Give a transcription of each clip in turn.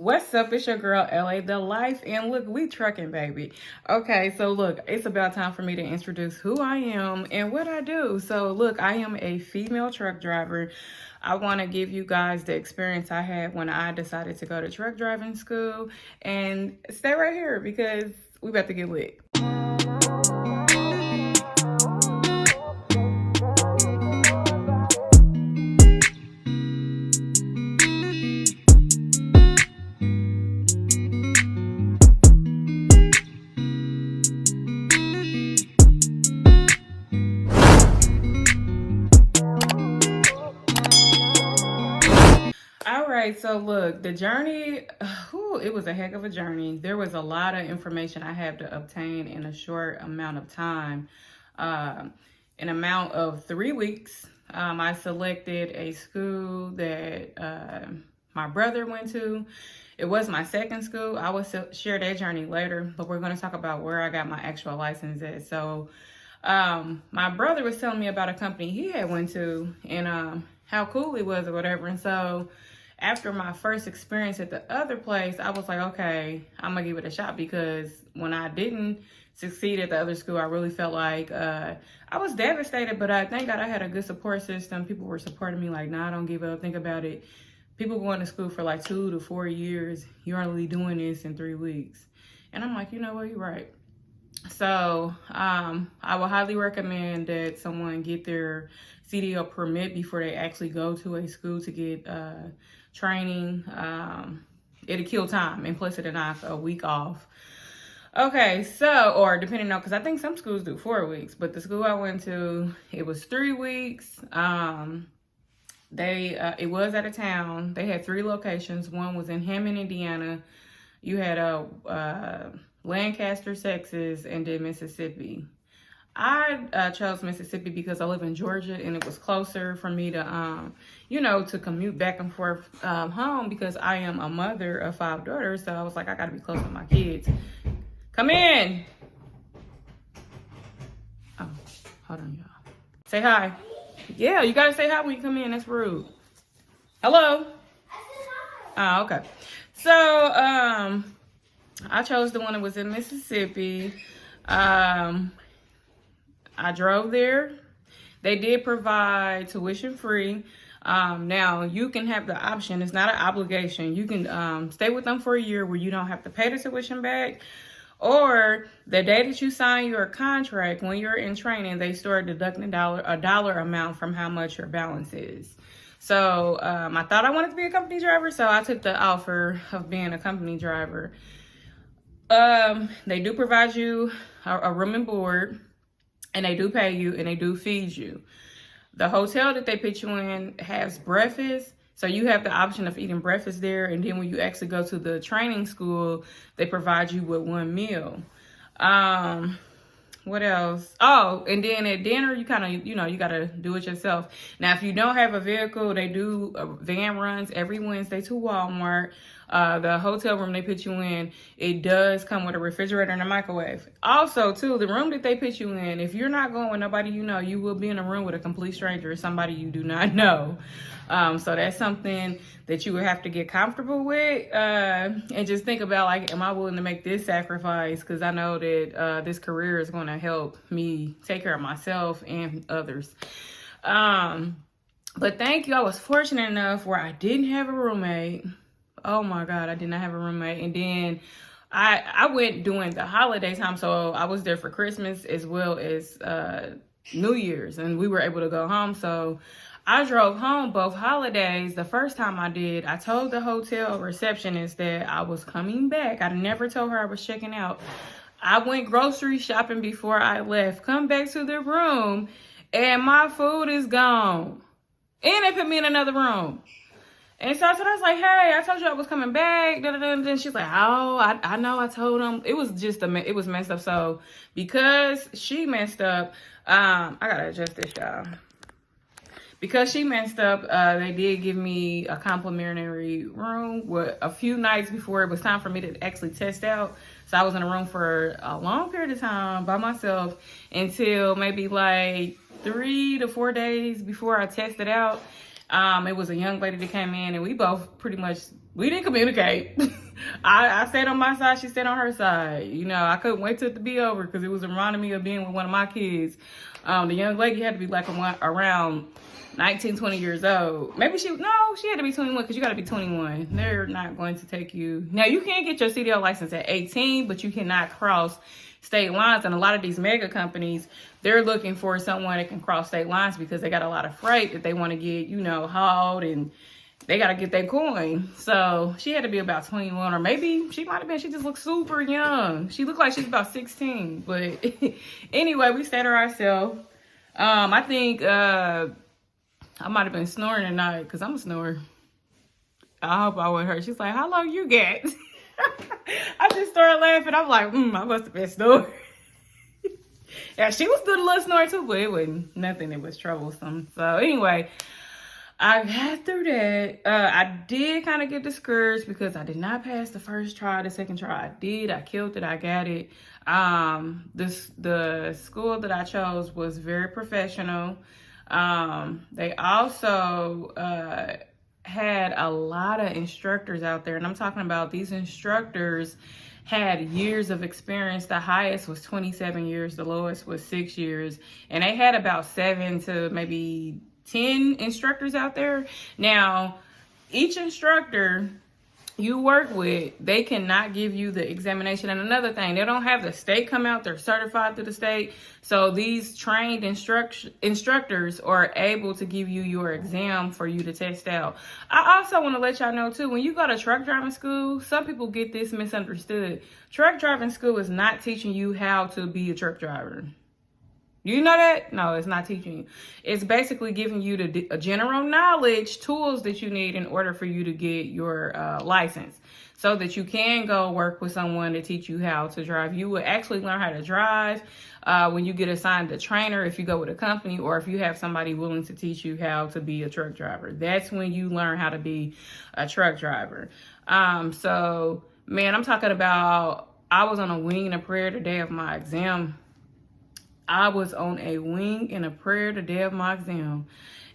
What's up? It's your girl LA The Life, and look, we trucking, baby. Okay, so look, it's about time for me to introduce who I am and what I do. So look, I am a female truck driver. I want to give you guys the experience I had when I decided to go to truck driving school, and stay right here because we about to get lit. All right, so look, the journey, it was a heck of a journey. There was a lot of information I had to obtain in a short amount of time. An amount of 3 weeks, I selected a school that my brother went to. It was my second school. I will share that journey later, but we're going to talk about where I got my actual license at. So my brother was telling me about a company he had went to and how cool it was or whatever. And so after my first experience at the other place, I was like, okay, I'm gonna give it a shot, because when I didn't succeed at the other school, I really felt like I was devastated, but I thank God I had a good support system. People were supporting me like, nah, don't give up, think about it. People going to school for like 2 to 4 years. You're only doing this in 3 weeks. And I'm like, you know what, you're right. So I would highly recommend that someone get their CDL permit before they actually go to a school to get training. It'll kill time, and plus it'll knock a week off. Okay, so, or depending on, because I think some schools do 4 weeks, but the school I went to, it was 3 weeks. It was out of town. They had 3 locations. One was in Hammond, Indiana. You had Lancaster, Texas, and then Mississippi. I chose Mississippi because I live in Georgia and it was closer for me to, to commute back and forth home, because I am a mother of 5 daughters. So I was like, I gotta be close to my kids. Come in. Oh, hold on, y'all. Say hi. Yeah, you gotta say hi when you come in. That's rude. Hello. Oh, okay. So, I chose the one that was in Mississippi. I drove there. They did provide tuition free. Now you can have the option. It's not an obligation. You can stay with them for a year where you don't have to pay the tuition back. Or the day that you sign your contract, when you're in training, they start deducting a dollar amount from how much your balance is. So I thought I wanted to be a company driver, so I took the offer of being a company driver. They do provide you a room and board, and they do pay you, and they do feed you. The hotel that they put you in has breakfast, so you have the option of eating breakfast there. And then when you actually go to the training school, they provide you with 1 meal. What else? Oh, and then at dinner, you kind of, you got to do it yourself. Now, if you don't have a vehicle, they do van runs every Wednesday to Walmart. The hotel room they put you in, it does come with a refrigerator and a microwave. Also, too, the room that they put you in, if you're not going with nobody you know, you will be in a room with a complete stranger or somebody you do not know. So that's something that you would have to get comfortable with, and just think about, like, am I willing to make this sacrifice? Because I know that this career is going to help me take care of myself and others. But thank you. I was fortunate enough where I didn't have a roommate. Oh my God, I did not have a roommate. And then I went during the holiday time, so I was there for Christmas as well as New Year's, and we were able to go home. So I drove home both holidays. The first time I did, I told the hotel receptionist that I was coming back. I never told her I was checking out. I went grocery shopping before I left, come back to the room, and my food is gone. And they put me in another room. And so I was like, hey, I told you I was coming back. And then she's like, oh, I know, I told him. It was just, it was messed up. So because she messed up, I got to adjust this, y'all. Because she messed up, they did give me a complimentary room with a few nights before it was time for me to actually test out. So I was in a room for a long period of time by myself until maybe like 3 to 4 days before I tested out. It was a young lady that came in, and we both pretty much We didn't communicate. I sat on my side, she sat on her side. You know, I couldn't wait till it to be over because it was reminding me of being with one of my kids. The young lady had to be like around 19, 20 years old. Maybe she had to be 21 because you got to be 21. They're not going to take you. Now, you can get your CDL license at 18, but you cannot cross state lines. And a lot of these mega companies, they're looking for someone that can cross state lines because they got a lot of freight that they want to get, you know, hauled, and they got to get that coin. So she had to be about 21, or maybe she might have been. She just looked super young. She looked like she's about 16. But anyway, we sat her ourselves. I think I might have been snoring tonight because I'm a snorer. I hope I wasn't hurt. She's like, how long you get? I just started laughing. I'm like, I must have been snoring. Yeah, she was doing a little snore too, but it wasn't nothing that was troublesome. So anyway, I got through that. I did kind of get discouraged because I did not pass the first try. The second try I did. I killed it. I got it. The school that I chose was very professional. They also had a lot of instructors out there, and I'm talking about these instructors had years of experience. The highest was 27 years, the lowest was 6 years, and they had about 7 to maybe 10 instructors out there. Now, each instructor you work with, they cannot give you the examination. And another thing, they don't have the state come out. They're certified through the state. So these trained instructors are able to give you your exam for you to test out. I also want to let y'all know too, when you go to truck driving school, some people get this misunderstood. Truck driving school is not teaching you how to be a truck driver. You know that? No, it's not teaching you. It's basically giving you the general knowledge, tools that you need in order for you to get your license, so that you can go work with someone to teach you how to drive. You will actually learn how to drive when you get assigned a trainer, if you go with a company, or if you have somebody willing to teach you how to be a truck driver. That's when you learn how to be a truck driver. So, man, I'm talking about, I was on a wing and a prayer the day of my exam. I was on a wing and a prayer the day of my exam,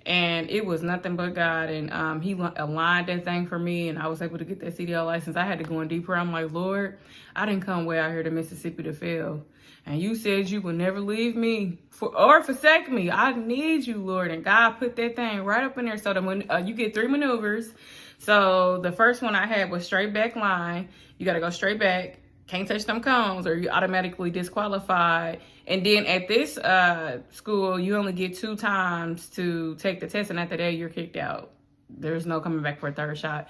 and it was nothing but God. And he aligned that thing for me, and I was able to get that CDL license. I had to go in deeper. I'm like, Lord, I didn't come way out here to Mississippi to fail. And you said you would never leave me or forsake me. I need you, Lord. And God put that thing right up in there. So that when you get 3 maneuvers. So the first one I had was straight back line. You got to go straight back. Can't touch them cones or you automatically disqualified. And then at this school, you only get 2 times to take the test. And after that, you're kicked out. There's no coming back for a third shot.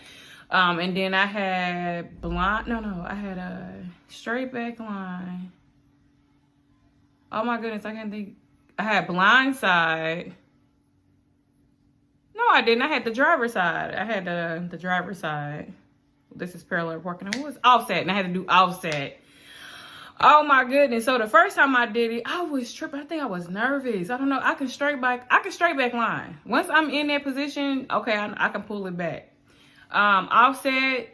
And then I had I had a straight back line. Oh my goodness, I can't think. I had blind side. No, I didn't. I had the driver's side. I had the driver's side. This is parallel parking. It was offset, and I had to do offset. Oh my goodness. So the first time I did it, I was tripping. I think I was nervous. I don't know. I can straight back line. Once I'm in that position, okay, I can pull it back. Offset,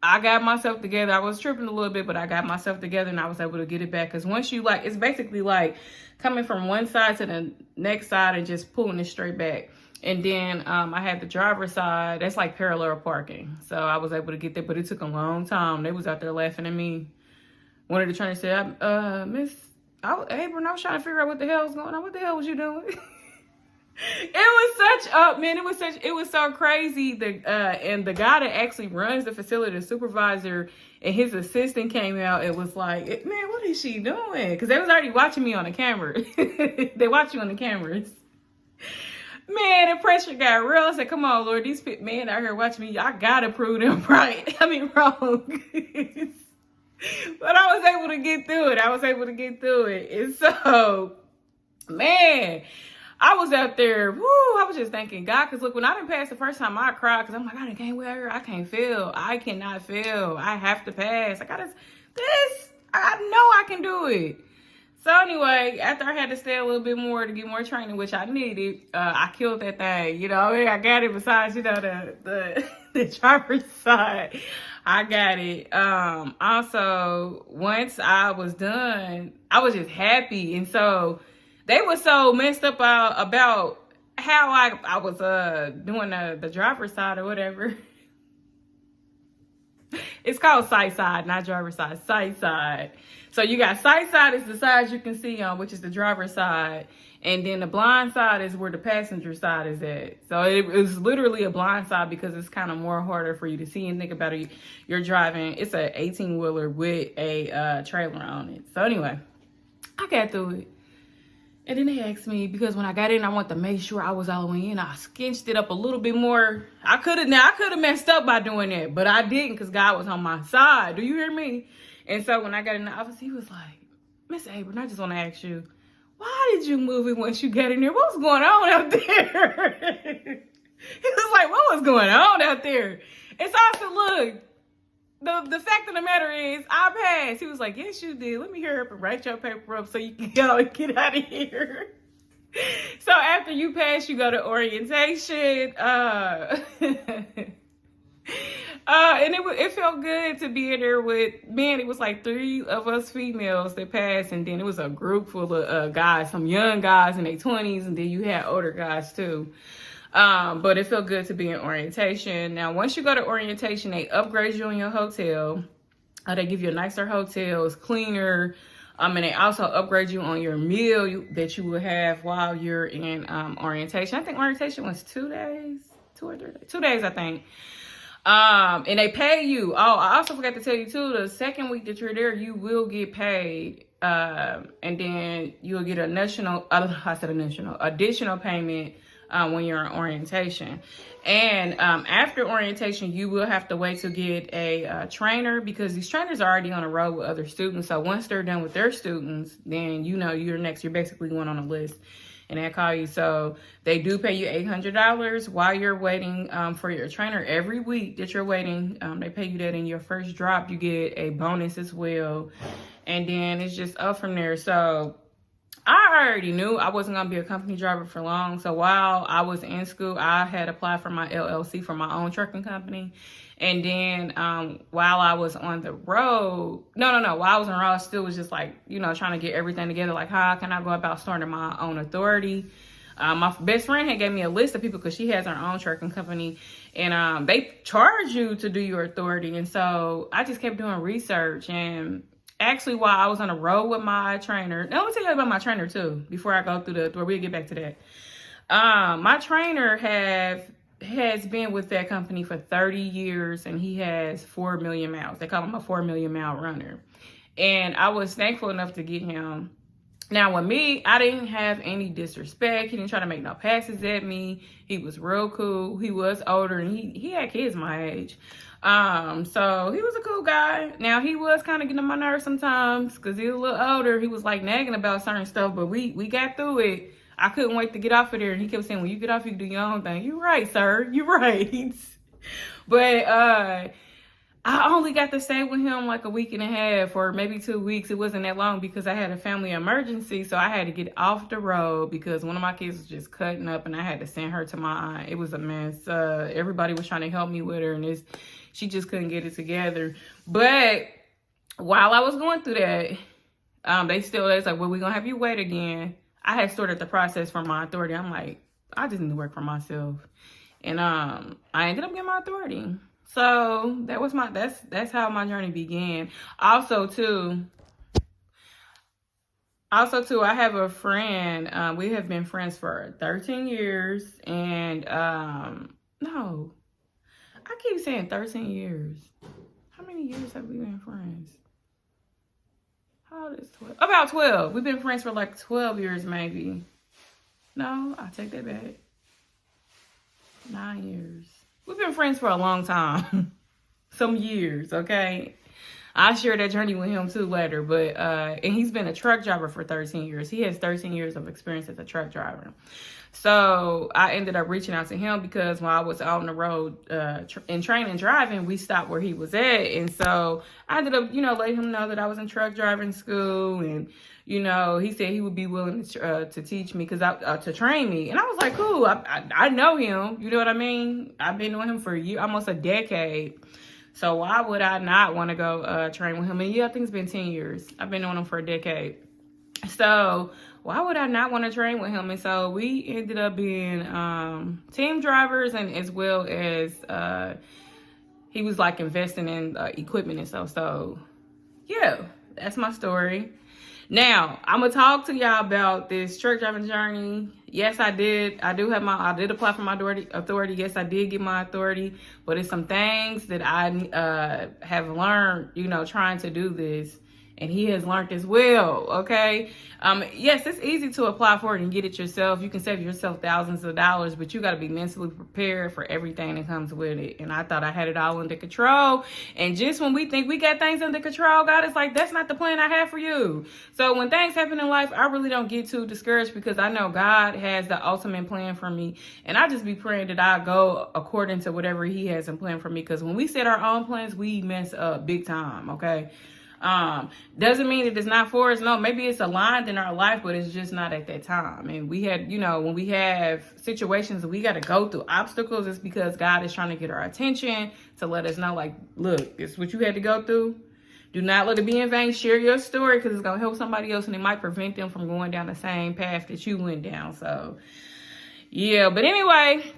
I got myself together. I was tripping a little bit, but I got myself together and I was able to get it back. Because once you it's basically like coming from one side to the next side and just pulling it straight back. And then I had the driver's side. That's like parallel parking. So I was able to get there, but it took a long time. They was out there laughing at me. One of the trainers said, Miss Abram, I was trying to figure out what the hell was going on. What the hell was you doing? It was so crazy. And the guy that actually runs the facility, the supervisor, and his assistant came out and was like, man, what is she doing? Because they was already watching me on the camera. They watch you on the cameras. Man, the pressure got real. I said, come on, Lord, these men out here watching me. I gotta prove them right. wrong. But I was able to get through it. And so, man, I was out there, I was just thanking God. Because look, when I didn't pass the first time, I cried. Because I'm like, I can't wear here. I can't fail. I cannot fail. I have to pass. I know I can do it. So anyway, after I had to stay a little bit more to get more training, which I needed, I killed that thing. You know, I got it besides, the driver's side. I got it. Also, once I was done, I was just happy. And so they were so messed up about how I was doing the driver's side or whatever. It's called sight side, not driver side, sight side. So you got sight side is the side you can see on, which is the driver's side. And then the blind side is where the passenger side is at. So it's literally a blind side because it's kind of more harder for you to see. And think about it, you're driving, it's an 18-wheeler with a trailer on it. So anyway, I got through it. And then they asked me, because when I got in, I wanted to make sure I was all the way in. I skinched it up a little bit more. I could have messed up by doing that, but I didn't because God was on my side. Do you hear me? And so when I got in the office, he was like, Miss Abram, I just want to ask you, why did you move it once you got in there? What was going on out there? He was like, what was going on out there? And so I said, look, the fact of the matter is, I passed. He was like, yes, you did. Let me hurry up and write your paper up so you can go and get out of here. So after you pass, you go to orientation. And it felt good to be in there with, man, it was like 3 of us females that passed, and then it was a group full of guys, some young guys in their 20s, and then you had older guys too. But it felt good to be in orientation. Now, once you go to orientation, they upgrade you in your hotel. They give you a nicer hotel, it's cleaner. And they also upgrade you on your meal that you will have while you're in orientation. I think orientation was 2 days, 2 or 3 days, 2 days, I think. And they pay you. Oh, I also forgot to tell you too, the second week that you're there, you will get paid. And then you'll get additional payment when you're in orientation. And after orientation, you will have to wait to get a trainer, because these trainers are already on the road with other students. So once they're done with their students, then you know you're next. You're basically going on a list. And they call you. So they do pay you $800 while you're waiting for your trainer. Every week that you're waiting, they pay you that. In your first drop, you get a bonus as well. And then it's just up from there. So I already knew I wasn't going to be a company driver for long. So while I was in school, I had applied for my LLC for my own trucking company. And then while I was on the road, while I was on the road, I still was just like, trying to get everything together. Like, how can I go about starting my own authority? My best friend had gave me a list of people because she has her own trucking company. And they charge you to do your authority. And so I just kept doing research. And actually, while I was on the road with my trainer, now let me tell you about my trainer too, before I go through the authority. We'll get back to that. My trainer has been with that company for 30 years, and he has 4 million miles. They call him a 4 million mile runner. And I was thankful enough to get him. Now with me, I didn't have any disrespect. He didn't try to make no passes at me. He was real cool. He was older, and he had kids my age. So he was a cool guy. Now he was kind of getting on my nerves sometimes because he was a little older. He was like nagging about certain stuff, but we got through it. I couldn't wait to get off of there. And he kept saying, when you get off, you can do your own thing. You're right, sir. You're right. But I only got to stay with him like a week and a half or maybe 2 weeks. It wasn't that long because I had a family emergency. So I had to get off the road because one of my kids was just cutting up and I had to send her to my aunt. It was a mess. Everybody was trying to help me with her, and she just couldn't get it together. But while I was going through that, they was like, well, we're going to have you wait again. I had started the process for my authority. I'm like, I just need to work for myself. And I ended up getting my authority. So that was that's how my journey began. Also too, I have a friend. We have been friends for 13 years. And no, I keep saying 13 years. How many years have we been friends? How old is 12? About 12. We've been friends for like 12 years, maybe. No, I take that back. 9 years. We've been friends for a long time. Some years, okay? I'll share that journey with him too later. But and he's been a truck driver for 13 years. He has 13 years of experience as a truck driver. So I ended up reaching out to him because while I was out on the road in training driving, we stopped where he was at. And so I ended up, letting him know that I was in truck driving school. And, he said he would be willing to teach me to train me. And I was like, cool, I know him. You know what I mean? I've been knowing him for almost a decade. So why would I not want to go train with him? And I think it's been 10 years. I've been knowing him for a decade. So why would I not want to train with him? And so we ended up being team drivers, and as well as he was like investing in equipment and stuff. So yeah, that's my story. Now, I'm going to talk to y'all about this truck driving journey. Yes, I did. I did apply for my authority. Yes, I did get my authority. But it's some things that I have learned, you know, trying to do this. And he has learned as well, okay? Yes, it's easy to apply for it and get it yourself. You can save yourself thousands of dollars, but you got to be mentally prepared for everything that comes with it. And I thought I had it all under control. And just when we think we got things under control, God is like, that's not the plan I have for you. So when things happen in life, I really don't get too discouraged because I know God has the ultimate plan for me. And I just be praying that I go according to whatever he has in plan for me. Because when we set our own plans, we mess up big time, okay? Doesn't mean that it's not for us. No, maybe it's aligned in our life, but it's just not at that time. And we had, you know, when we have situations that we got to go through obstacles, it's because God is trying to get our attention to let us know, like, look, it's what you had to go through. Do not let it be in vain. Share your story because it's going to help somebody else and it might prevent them from going down the same path that you went down. So, yeah. But anyway,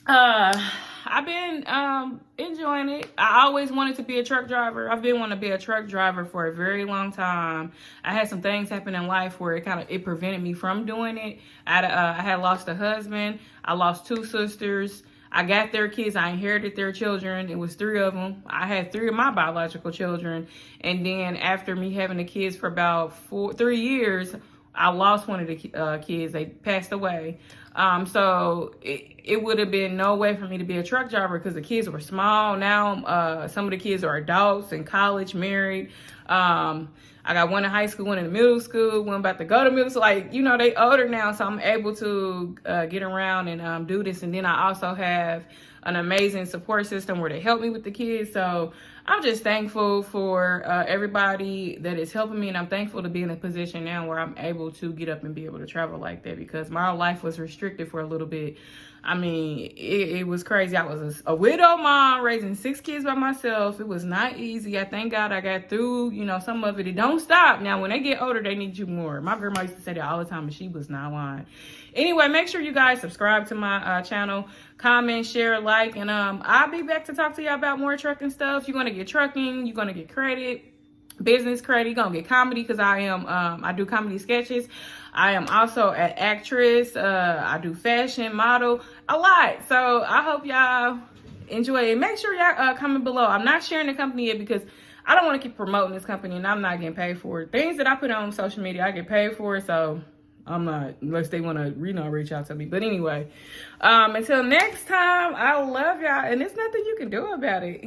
I've been enjoying it. I always wanted to be a truck driver. I've been wanting to be a truck driver for a very long time. I had some things happen in life where it prevented me from doing it. I had lost a husband. I lost 2 sisters. I got their kids. I inherited their children. It was 3 of them. I had 3 of my biological children. And then after me having the kids for about 3 years, I lost one of the kids. They passed away. So it would have been no way for me to be a truck driver because the kids were small. Now, some of the kids are adults in college, married. I got one in high school, one in middle school, one about to go to middle school. Like, you know, they older now, so I'm able to get around and do this. And then I also have an amazing support system where they help me with the kids. So I'm just thankful for everybody that is helping me. And I'm thankful to be in a position now where I'm able to get up and be able to travel like that because my life was restricted for a little bit. I mean, it was crazy. I was a widow mom raising 6 kids by myself. It was not easy. I thank God I got through, you know, some of it. It don't stop. Now, when they get older, they need you more. My grandma used to say that all the time, and she was not lying. Anyway, make sure you guys subscribe to my channel, comment, share, like, and I'll be back to talk to y'all about more trucking stuff. You're going to get trucking. You're going to get credit. Business credit, you're gonna get comedy because I do comedy sketches. I am also an actress. I do fashion, model, a lot. So I hope y'all enjoy it. Make sure y'all comment below. I'm not sharing the company yet because I don't want to keep promoting this company and I'm not getting paid for it. Things that I put on social media, I get paid for it. So I'm not, unless they want to, reach out to me. But anyway, until next time, I love y'all and there's nothing you can do about it.